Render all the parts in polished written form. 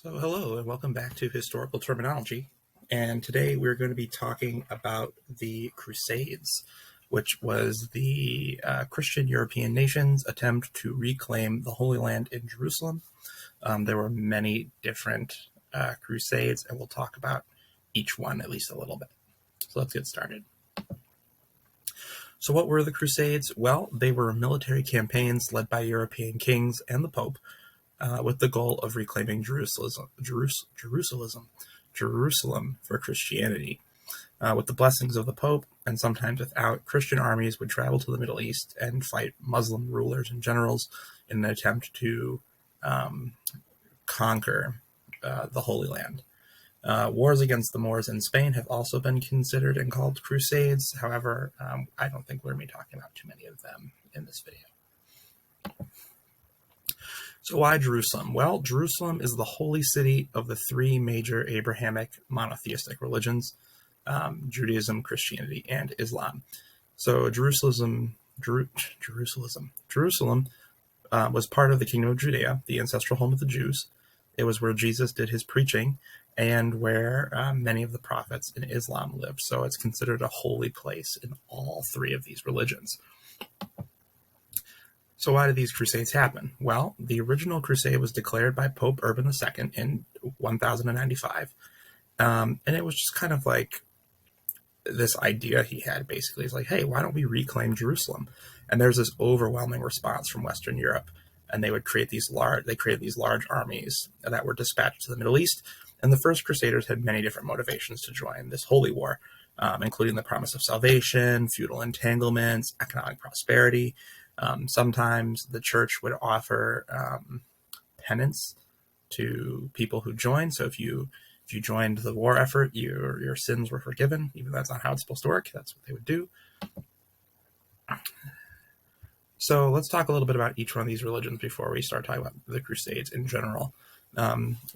So hello and welcome back to Historical Terminology. And today we're going to be talking about the Crusades, which was the Christian European nations' attempt to reclaim the Holy Land in Jerusalem. There were many different crusades, and we'll talk about each one at least a little bit. So let's get started. So what were the Crusades? Well, they were military campaigns led by European kings and the Pope, with the goal of reclaiming Jerusalem for Christianity. With the blessings of the Pope, and sometimes without, Christian armies would travel to the Middle East and fight Muslim rulers and generals in an attempt to conquer the Holy Land. Wars against the Moors in Spain have also been considered and called Crusades. However, I don't think we're going to be talking about too many of them in this video. So why Jerusalem? Well, Jerusalem is the holy city of the three major Abrahamic monotheistic religions, Judaism, Christianity, and Islam. So Jerusalem was part of the Kingdom of Judea, the ancestral home of the Jews. It was where Jesus did his preaching and where many of the prophets in Islam lived. So it's considered a holy place in all three of these religions. So why did these crusades happen? Well, the original crusade was declared by Pope Urban II in 1095. And it was just kind of like this idea he had, basically. It's like, hey, why don't we reclaim Jerusalem? And there's this overwhelming response from Western Europe. And they would create these large armies that were dispatched to the Middle East. And the First Crusaders had many different motivations to join this holy war, including the promise of salvation, feudal entanglements, economic prosperity. Sometimes the church would offer penance to people who joined. So if you joined the war effort, your sins were forgiven, even though that's not how it's supposed to work. That's what they would do. So let's talk a little bit about each one of these religions before we start talking about the Crusades in general.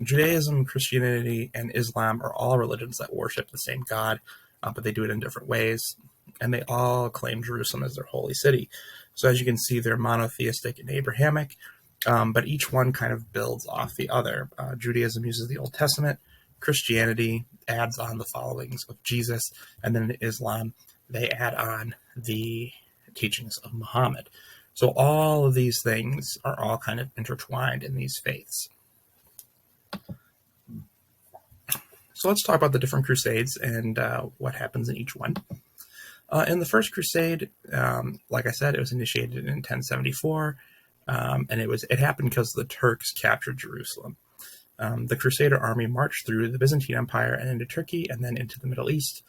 Judaism, Christianity, and Islam are all religions that worship the same God, but they do it in different ways. And they all claim Jerusalem as their holy city. So as you can see, they're monotheistic and Abrahamic, but each one kind of builds off the other. Judaism uses the Old Testament. Christianity adds on the followings of Jesus. And then in Islam, they add on the teachings of Muhammad. So all of these things are all kind of intertwined in these faiths. So let's talk about the different crusades and what happens in each one. In the First Crusade, like I said, it was initiated in 1074, and it happened because the Turks captured Jerusalem. The Crusader army marched through the Byzantine Empire and into Turkey and then into the Middle East,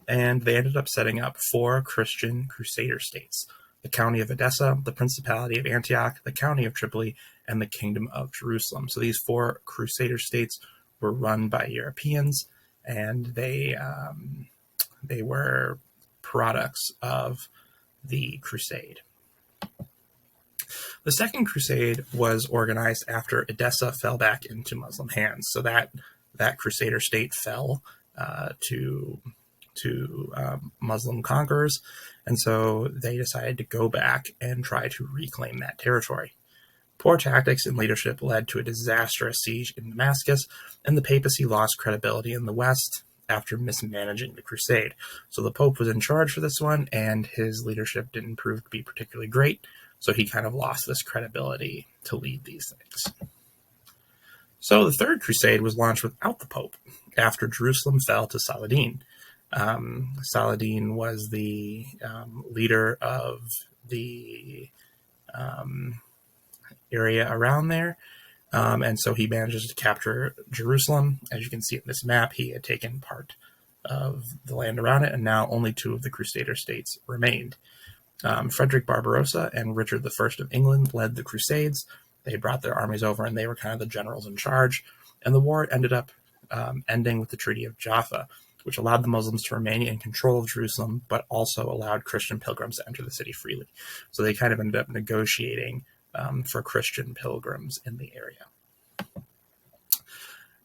and they ended up setting up 4 Christian Crusader states: the County of Edessa, the Principality of Antioch, the County of Tripoli, and the Kingdom of Jerusalem. So these 4 Crusader states were run by Europeans, and they were products of the Crusade. The Second Crusade was organized after Edessa fell back into Muslim hands. So that Crusader state fell to Muslim conquerors, and so they decided to go back and try to reclaim that territory. Poor tactics and leadership led to a disastrous siege in Damascus, and the papacy lost credibility in the West after mismanaging the crusade. So the Pope was in charge for this one, and his leadership didn't prove to be particularly great, so he kind of lost this credibility to lead these things. So the Third Crusade was launched without the Pope after Jerusalem fell to Saladin. Saladin was the leader of the area around there, and so he manages to capture Jerusalem. As you can see in this map, he had taken part of the land around it, and now only 2 of the Crusader states remained. Frederick Barbarossa and Richard I of England led the Crusades. They brought their armies over, and they were kind of the generals in charge. And the war ended up ending with the Treaty of Jaffa, which allowed the Muslims to remain in control of Jerusalem, but also allowed Christian pilgrims to enter the city freely. So they kind of ended up negotiating for Christian pilgrims in the area.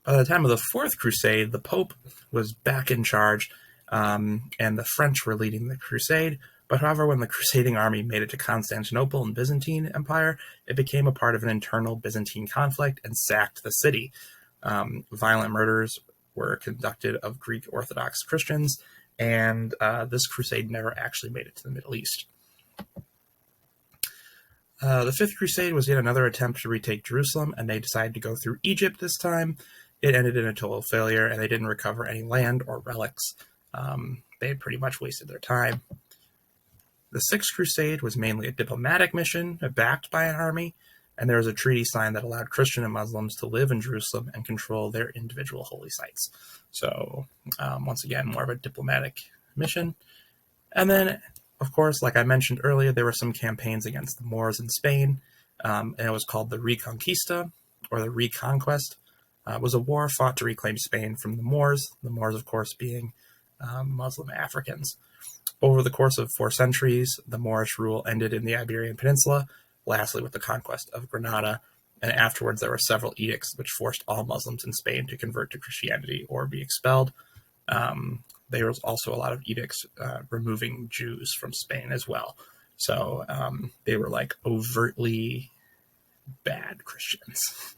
By the time of the Fourth Crusade, the Pope was back in charge, and the French were leading the crusade. But however, when the crusading army made it to Constantinople and Byzantine Empire, it became a part of an internal Byzantine conflict and sacked the city. Violent murders were conducted of Greek Orthodox Christians, and this crusade never actually made it to the Middle East. The Fifth Crusade was yet another attempt to retake Jerusalem, and they decided to go through Egypt this time. It ended in a total failure, and they didn't recover any land or relics. They had pretty much wasted their time. The Sixth Crusade was mainly a diplomatic mission, backed by an army, and there was a treaty signed that allowed Christian and Muslims to live in Jerusalem and control their individual holy sites. So, once again, more of a diplomatic mission. And then, of course, like I mentioned earlier, there were some campaigns against the Moors in Spain, and it was called the Reconquista, or the Reconquest. It was a war fought to reclaim Spain from the Moors, of course, being Muslim Africans. Over the course of 4 centuries, the Moorish rule ended in the Iberian Peninsula, lastly with the conquest of Granada, and afterwards there were several edicts which forced all Muslims in Spain to convert to Christianity or be expelled. There was also a lot of edicts removing Jews from Spain as well. So they were like overtly bad Christians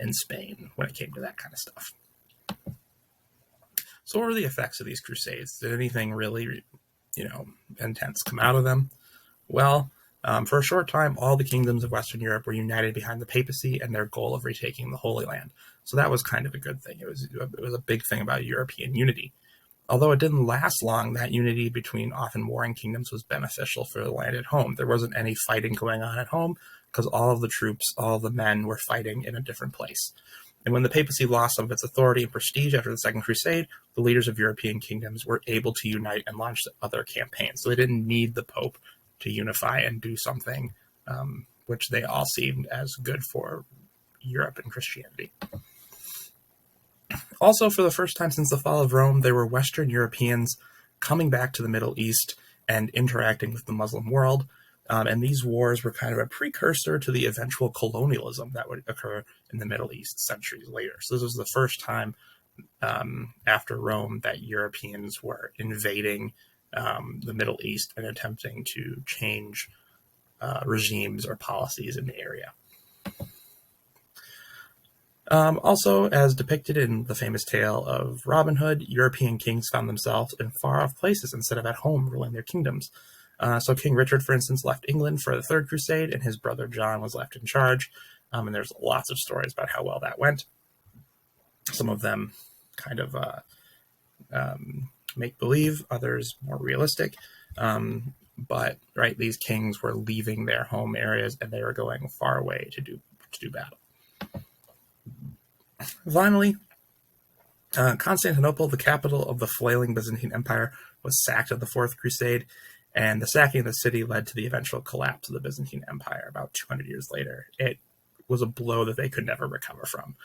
in Spain when it came to that kind of stuff. So what were the effects of these crusades? Did anything really, intense come out of them? Well, for a short time, all the kingdoms of Western Europe were united behind the papacy and their goal of retaking the Holy Land. So that was kind of a good thing. It was a big thing about European unity. Although it didn't last long, that unity between often warring kingdoms was beneficial for the land at home. There wasn't any fighting going on at home because all of the troops, all of the men were fighting in a different place. And when the papacy lost some of its authority and prestige after the Second Crusade, the leaders of European kingdoms were able to unite and launch other campaigns. So they didn't need the Pope to unify and do something which they all seemed as good for Europe and Christianity. Also, for the first time since the fall of Rome, there were Western Europeans coming back to the Middle East and interacting with the Muslim world. And these wars were kind of a precursor to the eventual colonialism that would occur in the Middle East centuries later. So this was the first time after Rome that Europeans were invading the Middle East and attempting to change regimes or policies in the area. Also, as depicted in the famous tale of Robin Hood, European kings found themselves in far-off places instead of at home ruling their kingdoms. So King Richard, for instance, left England for the Third Crusade, and his brother John was left in charge. And there's lots of stories about how well that went. Some of them kind of make-believe, others more realistic. But these kings were leaving their home areas, and they were going far away to do battle. Finally, Constantinople, the capital of the flailing Byzantine Empire, was sacked at the Fourth Crusade, and the sacking of the city led to the eventual collapse of the Byzantine Empire about 200 years later. It was a blow that they could never recover from.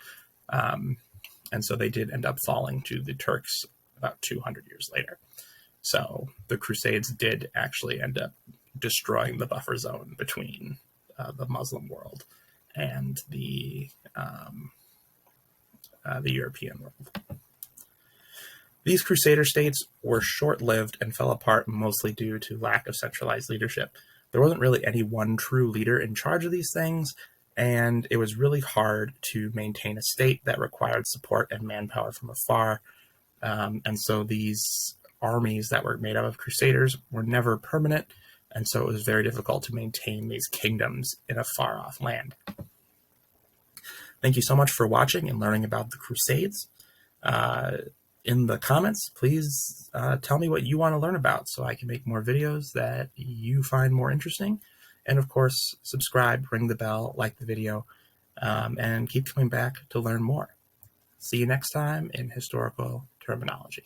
And so they did end up falling to the Turks about 200 years later. So the Crusades did actually end up destroying the buffer zone between the Muslim world and the European world. These Crusader states were short-lived and fell apart mostly due to lack of centralized leadership. There wasn't really any one true leader in charge of these things, and it was really hard to maintain a state that required support and manpower from afar. And so these armies that were made up of Crusaders were never permanent, and so it was very difficult to maintain these kingdoms in a far-off land. Thank you so much for watching and learning about the Crusades. In the comments, please tell me what you want to learn about so I can make more videos that you find more interesting. And of course, subscribe, ring the bell, like the video, and keep coming back to learn more. See you next time in historical terminology.